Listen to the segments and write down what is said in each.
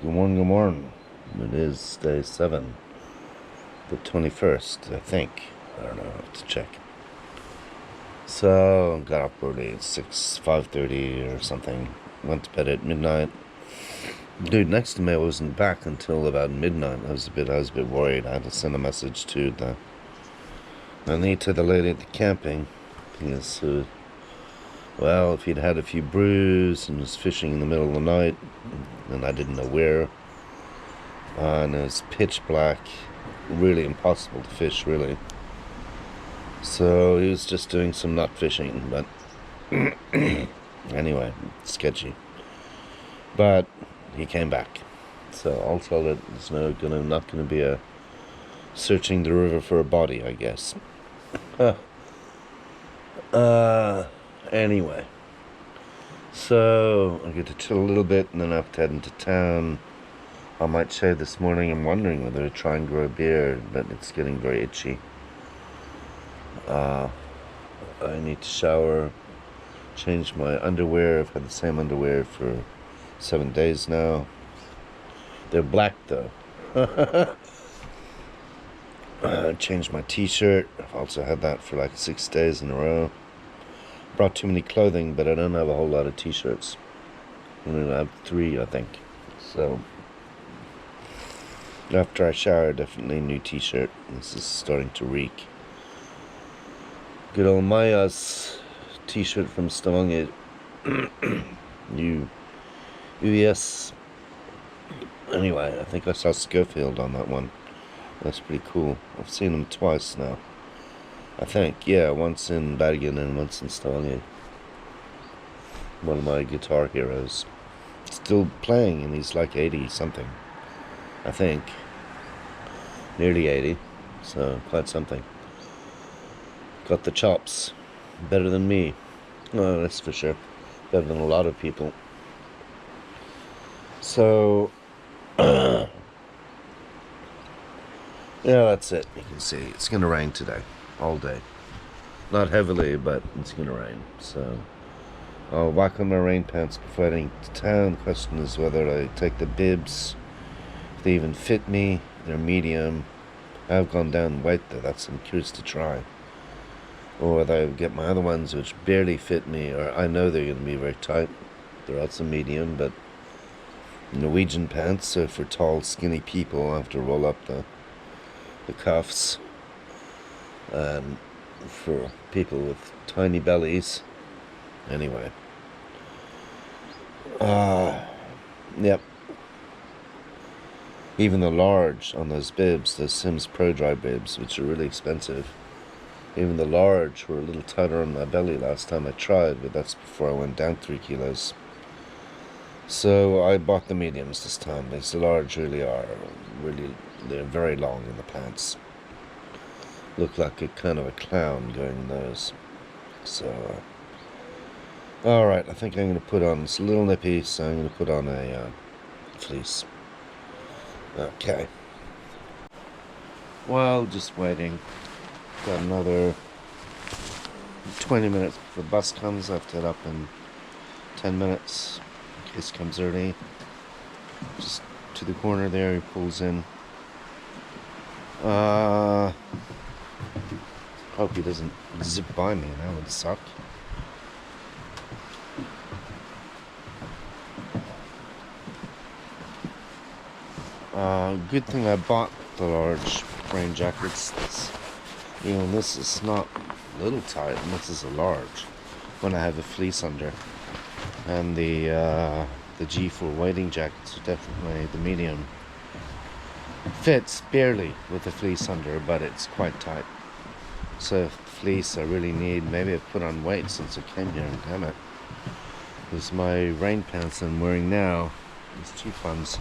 Good morning, good morning. It is day 7, the 21st, I think. I don't know, I have to check. So, got up early at 5:30 or something. Went to bed at midnight. Dude next to me wasn't back until about midnight. I was a bit worried. I had to send a message to the lady at the camping. Because, if he'd had a few brews and was fishing in the middle of the night, and I didn't know where, and it was pitch black, really impossible to fish, really. So he was just doing some nut fishing, but anyway, sketchy. But he came back, so also there's not gonna be a searching the river for a body, I guess. Anyway, so I get to chill a little bit, and then I have to head into town. I might shave this morning. I'm wondering whether to try and grow a beard, but it's getting very itchy. I need to shower, change my underwear. I've had the same underwear for 7 days now. They're black though. Changed my t-shirt. I've also had that for like 6 days in a row. Brought too many clothing, but I don't have a whole lot of t-shirts. I have 3, I think. So after I shower, definitely a new t-shirt. This is starting to reek. Good old Maya's t-shirt from Stavanger. UES. Anyway, I think I saw Schofield on that one. That's pretty cool. I've seen him twice now. I think, yeah, once in Bergen and once in Stavanger. One of my guitar heroes. Still playing, and he's like 80 something. I think. Nearly 80. So, quite something. Got the chops. Better than me. Oh, that's for sure. Better than a lot of people. So, yeah, that's it. You can see it's going to rain today. All day. Not heavily, but it's going to rain. So, I'll whack on my rain pants before heading to town. The question is whether I take the bibs. If they even fit me. They're medium. I've gone down weight though. That's I'm curious to try. Or whether I get my other ones which barely fit me, or I know they're going to be very tight. They're also medium, but Norwegian pants, so for tall, skinny people, I have to roll up the cuffs. And for people with tiny bellies, anyway. Yep. Even the large on those bibs, those Sims Pro Dry bibs, which are really expensive. Even the large were a little tighter on my belly last time I tried, but that's before I went down 3 kilos. So I bought the mediums this time, because the large they're very long in the pants. Look like a kind of a clown going in those. So, alright, I think I'm going to put on, it's a little nippy, so I'm going to put on a fleece. Okay. Well, just waiting. Got another 20 minutes before the bus comes. I have to head up in 10 minutes in case it comes early. Just to the corner there, he pulls in. Hope he doesn't zip by me, that would suck. Good thing I bought the large rain jackets. This is not little tight, and this is a large. When I have a fleece under, and the G4 wading jackets are definitely the medium. Fits barely with the fleece under, but it's quite tight. So fleece I really need. Maybe I've put on weight since I came here, and damn it, because my rain pants I'm wearing now, these cheap ones,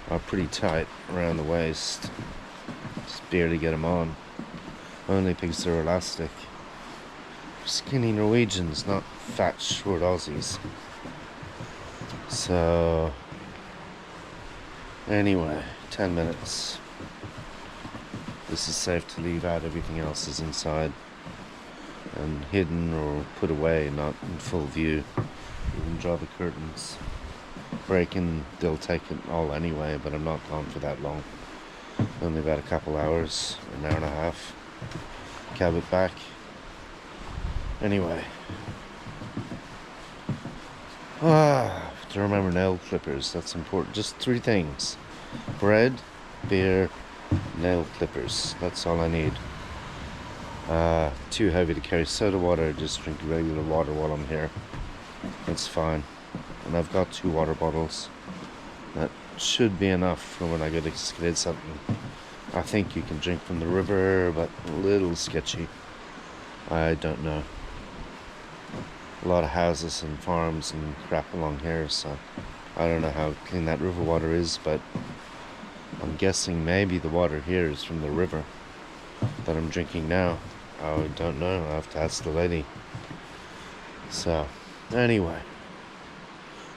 are pretty tight around the waist. Just barely get them on. Only because they're elastic. Skinny Norwegians, not fat, short Aussies. So, anyway, 10 minutes. This is safe to leave out. Everything else is inside and hidden or put away, not in full view. You can draw the curtains. break and they'll take it all anyway, but I'm not gone for that long. Only about a couple hours, an hour and a half. Cab it back. Anyway. To remember nail clippers, that's important. Just 3 things. Bread, beer, nail clippers. That's all I need. Too heavy to carry soda water, just drink regular water while I'm here. That's fine. And I've got 2 water bottles. That should be enough for when I go to skresanden. I think you can drink from the river, but a little sketchy. I don't know. A lot of houses and farms and crap along here, so I don't know how clean that river water is, but I'm guessing maybe the water here is from the river that I'm drinking now. I don't know. I have to ask the lady. So, anyway.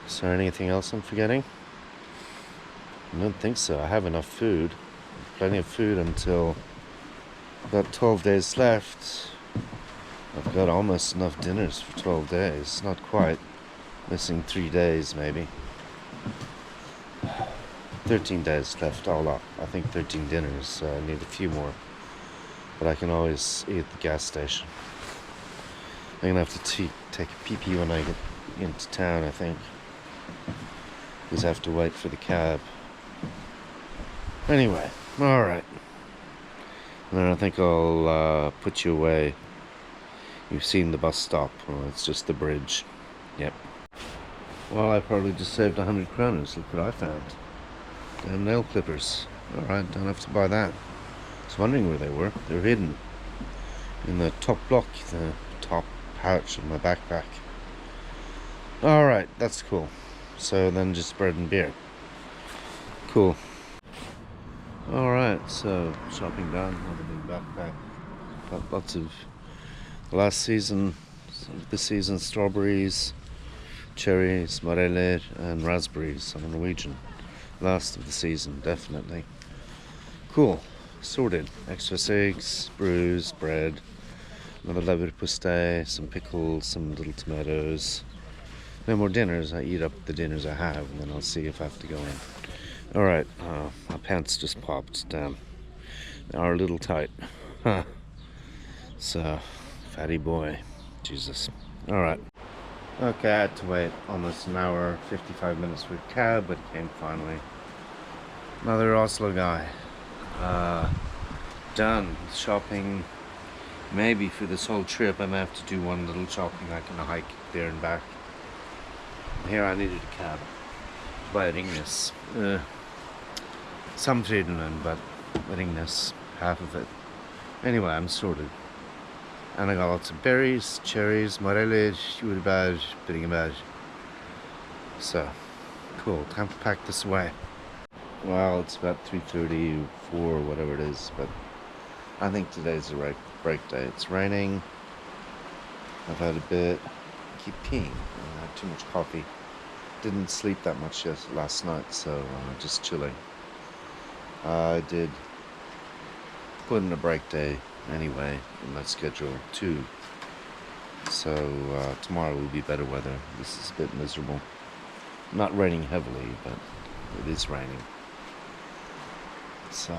Is there anything else I'm forgetting? I don't think so. I have enough food. Plenty of food until about 12 days left. I've got almost enough dinners for 12 days. Not quite. Missing 3 days, maybe. 13 days left all up. I think 13 dinners, so I need a few more. But I can always eat at the gas station. I'm gonna have to take a pee-pee when I get into town, I think. Because I have to wait for the cab. Anyway, alright. And then I think I'll put you away. You've seen the bus stop. Well, it's just the bridge. Yep. Well, I probably just saved 100 kroners. Look what I found. Damn nail clippers. Alright, don't have to buy that. I was wondering where they were. They're hidden in the top block, the top pouch of my backpack. Alright, that's cool. So then just bread and beer. Cool. Alright, so shopping done. Have a big backpack. Got lots of last season, this season, strawberries, cherries, moreller, and raspberries. I'm Norwegian. Last of the season, definitely. Cool. Sorted. Extra eggs, brews, bread, another leverpostej, some pickles, some little tomatoes. No more dinners. I eat up the dinners I have, and then I'll see if I have to go in. Alright, my pants just popped. Damn. They are a little tight. Huh. So, fatty boy. Jesus. Alright. Okay, I had to wait almost an hour, 55 minutes for a cab, but it came finally. Another Oslo guy. Done shopping. Maybe for this whole trip I may have to do one little shopping, like in a hike there and back. Here I needed a cab. By Ringnes. Some Friedland, but Ringnes, half of it. Anyway, I'm sorted. And I got lots of berries, cherries, moreller, jordbær, bringebær. So, cool. Time to pack this away. Well, it's about 3:30, 4, whatever it is, but I think today's the right break day. It's raining. I've had a bit. I keep peeing. I had too much coffee. Didn't sleep that much last night, so just chilling. I did put in a break day anyway in my schedule too. So tomorrow will be better weather. This is a bit miserable. Not raining heavily, but it is raining. So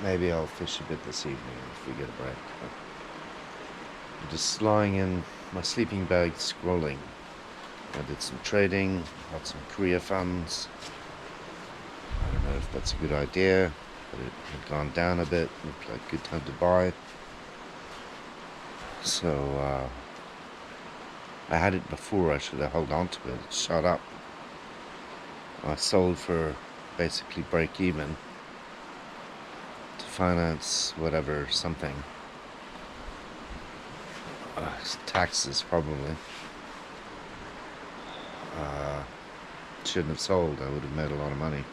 maybe I'll fish a bit this evening if we get a break. But I'm just lying in my sleeping bag scrolling. I did some trading, got some Korea funds. I don't know if that's a good idea, but it had gone down a bit. Looked like a good time to buy. So I had it before. I should have held on to it. It shot up. I sold for basically break even to finance whatever, something. Taxes probably. Shouldn't have sold. I would have made a lot of money.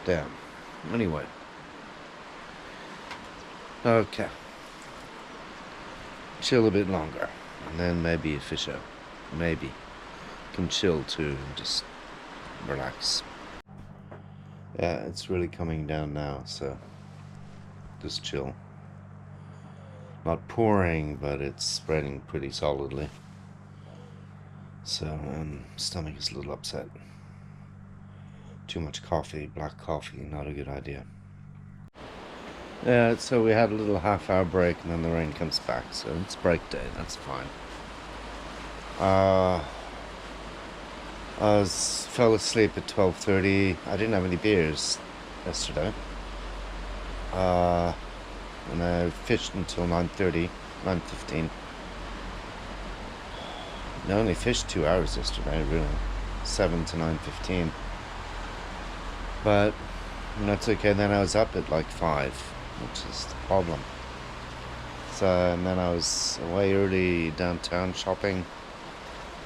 Damn. Anyway. Okay. Chill a bit longer. And then maybe a fish out. Maybe. Can chill too and just relax. Yeah, it's really coming down now, so just chill. Not pouring, but it's spreading pretty solidly. So, stomach is a little upset. Too much coffee, black coffee, not a good idea. Yeah, so we had a little half-hour break and then the rain comes back, so it's break day, that's fine. Fell asleep at 12:30. I didn't have any beers yesterday. And I fished until 9:30, 9:15. I only fished 2 hours yesterday, really. 7 to 9:15. But that's okay. Then I was up at like 5, which is the problem. So, and then I was away early downtown shopping.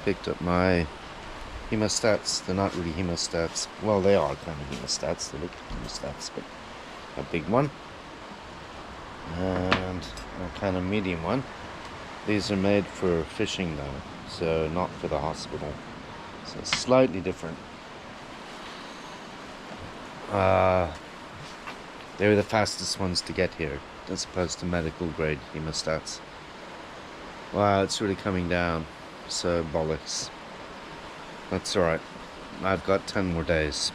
Picked up my hemostats. They're not really hemostats. Well, they are kind of hemostats. They look like hemostats, but a big one and a kind of medium one. These are made for fishing though, so not for the hospital. So slightly different. They're the fastest ones to get here, as opposed to medical grade hemostats. Wow, it's really coming down. So bollocks. That's alright. I've got 10 more days.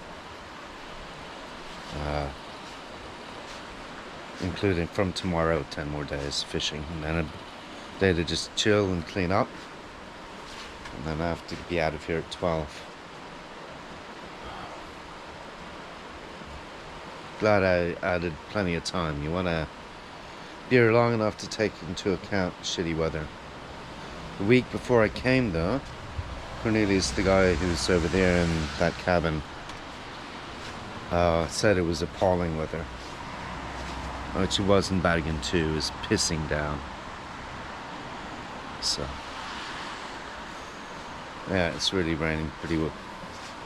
Including from tomorrow, 10 more days fishing. And then a day to just chill and clean up. And then I have to be out of here at 12. Glad I added plenty of time. You want to be here long enough to take into account shitty weather. The week before I came though, Cornelius, the guy who's over there in that cabin, said it was appalling weather. Which it was in Bergen too. It was pissing down. So yeah, it's really raining pretty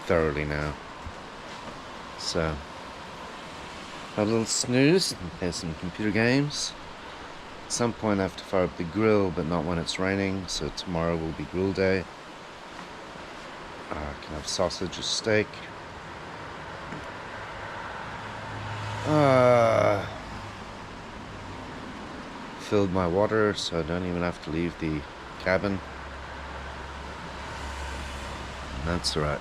thoroughly now. So have a little snooze and play some computer games. At some point I have to fire up the grill, but not when it's raining, so tomorrow will be grill day. I can have sausage or steak. Filled my water, so I don't even have to leave the cabin. That's right.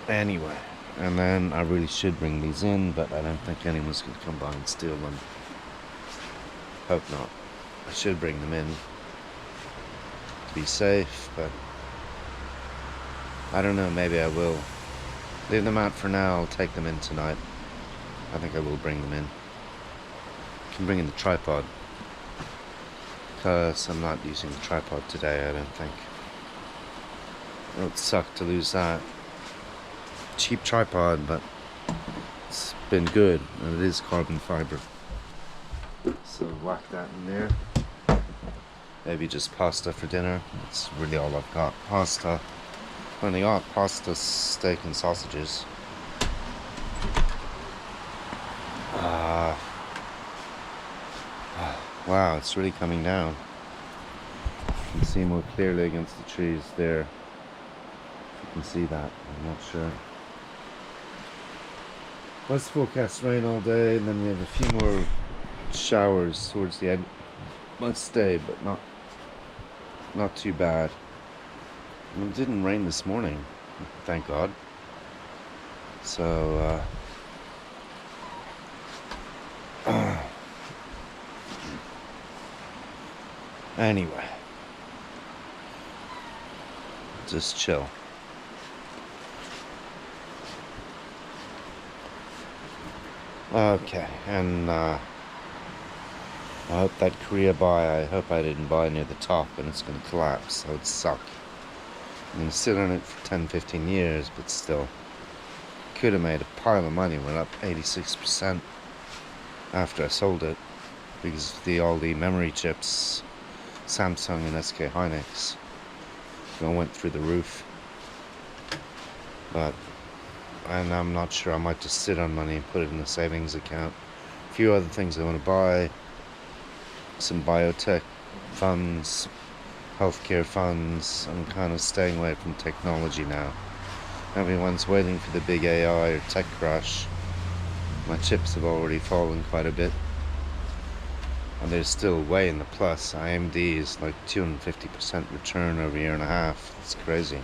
Anyway, and then I really should bring these in, but I don't think anyone's going to come by and steal them. Hope not. I should bring them in to be safe, but I don't know, maybe I will. Leave them out for now, I'll take them in tonight. I think I will bring them in. I can bring in the tripod, because I'm not using the tripod today, I don't think. It would suck to lose that. Cheap tripod, but it's been good, and it is carbon fiber. So whack that in there. Maybe just pasta for dinner. That's really all I've got. Pasta. Only got pasta, steak, and sausages. Wow, it's really coming down. You can see more clearly against the trees there. You can see that. I'm not sure. Let's forecast rain all day, and then we have a few more showers towards the end. Might stay, but not too bad. It didn't rain this morning, thank God. So anyway, just chill. Okay, and I hope that Korea buy, I hope I didn't buy near the top and it's going to collapse. That would suck. I'm going to sit on it for 10-15 years, but still. Could have made a pile of money, went up 86% after I sold it, because all the memory chips, Samsung and SK Hynix, all went through the roof. But and I'm not sure, I might just sit on money and put it in a savings account. A few other things I want to buy, some biotech funds, healthcare funds. I'm kind of staying away from technology now. Everyone's waiting for the big AI or tech crash. My chips have already fallen quite a bit. and they're still way in the plus. AMD is like 250% return over a year and a half. It's crazy.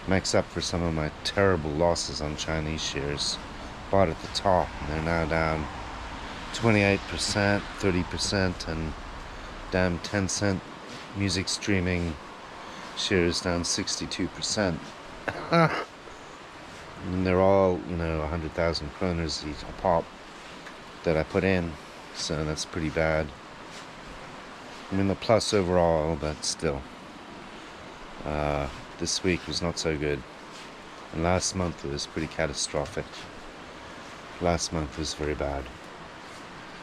Makes up for some of my terrible losses on Chinese shares. Bought at the top, and they're now down 28%, 30%, and damn Tencent music streaming shares down 62%. And they're all, 100,000 kroners each a pop that I put in, so that's pretty bad. I'm in the plus overall, but still. This week was not so good, and last month was pretty catastrophic. Last month was very bad.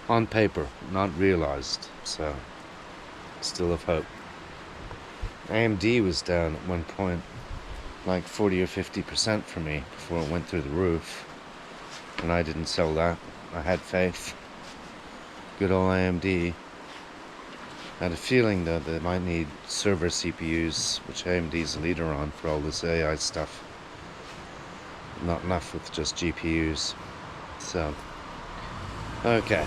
On paper, not realized, so still have hope. AMD was down at one point like 40 or 50% for me before it went through the roof, and I didn't sell that. I had faith. Good old AMD. I had a feeling though that they might need server CPUs, which AMD's a leader on for all this AI stuff. Not enough with just GPUs. So, okay.